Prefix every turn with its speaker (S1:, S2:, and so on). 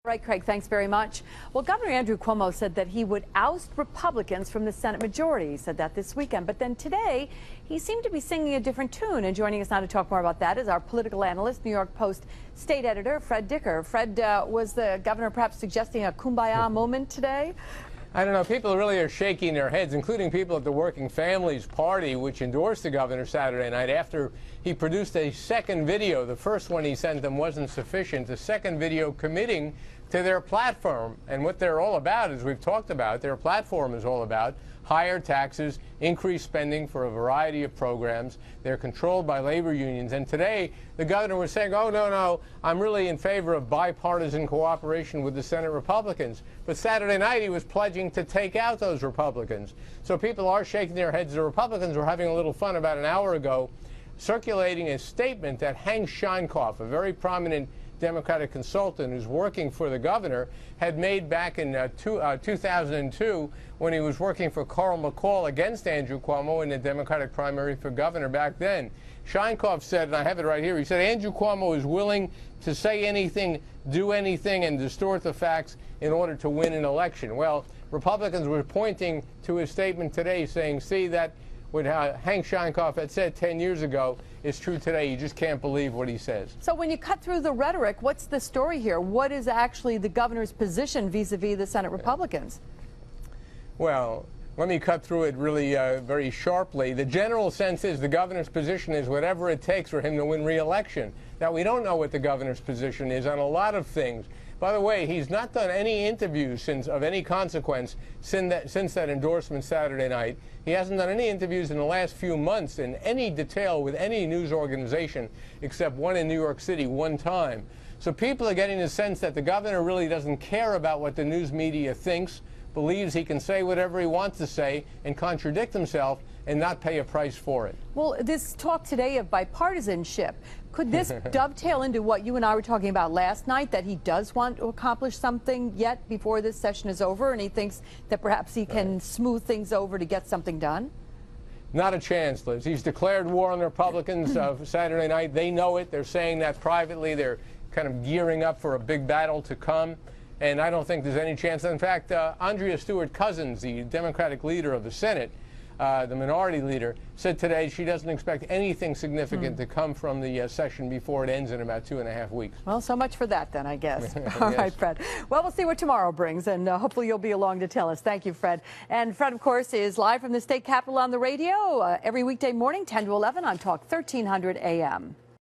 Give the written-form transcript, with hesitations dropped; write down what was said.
S1: Right, Craig, thanks very much. Well, Governor Andrew Cuomo said that he would oust Republicans from the Senate majority. He said that this weekend. But then today, he seemed to be singing a different tune. And joining us now to talk more about that is our political analyst, New York Post state editor, Fred Dicker. Fred, was the governor perhaps suggesting a kumbaya moment today?
S2: I don't know. People really are shaking their heads, including people at the Working Families Party, which endorsed the governor Saturday night after he produced a second video. The first one he sent them wasn't sufficient. The second video committing to their platform. And what they're all about, as we've talked about, their platform is all about higher taxes, increased spending for a variety of programs. They're controlled by labor unions. And today, the governor was saying, oh, no, I'm really in favor of bipartisan cooperation with the Senate Republicans. But Saturday night, he was pledging to take out those Republicans. So people are shaking their heads. The Republicans were having a little fun about an hour ago, circulating a statement that Hank Scheinkoff, a very prominent Democratic consultant who's working for the governor, had made back in 2002 when he was working for Carl McCall against Andrew Cuomo in the Democratic primary for governor back then. Scheinkoff said, and I have it right here, he said Andrew Cuomo is willing to say anything, do anything, and distort the facts in order to win an election. Well, Republicans were pointing to his statement today saying, see, that what Hank Scheinkoff had said 10 years ago is true today. You just can't believe what he says.
S1: So when you cut through the rhetoric, what's the story here? What is actually the governor's position vis-a-vis the Senate Republicans?
S2: Well, let me cut through it really very sharply. The general sense is the governor's position is whatever it takes for him to win re-election. Now, we don't know what the governor's position is on a lot of things. By the way, he's not done any interviews of any consequence since that endorsement Saturday night. He hasn't done any interviews in the last few months in any detail with any news organization except one in New York City one time. So people are getting the sense that the governor really doesn't care about what the news media thinks, believes he can say whatever he wants to say and contradict himself and not pay a price for it.
S1: Well, this talk today of bipartisanship, could this dovetail into what you and I were talking about last night, that he does want to accomplish something yet before this session is over, and he thinks that perhaps he can smooth things over to get something done?
S2: Not a chance, Liz. He's declared war on the Republicans Saturday night. They know it. They're saying that privately. They're kind of gearing up for a big battle to come. And I don't think there's any chance. In fact, Andrea Stewart-Cousins, the Democratic leader of the Senate, the minority leader, said today she doesn't expect anything significant to come from the session before it ends in about 2.5 weeks.
S1: Well, so much for that then, I guess. All right, Fred. Well, we'll see what tomorrow brings, and hopefully you'll be along to tell us. Thank you, Fred. And Fred, of course, is live from the state capitol on the radio every weekday morning, 10 to 11 on Talk 1300 AM.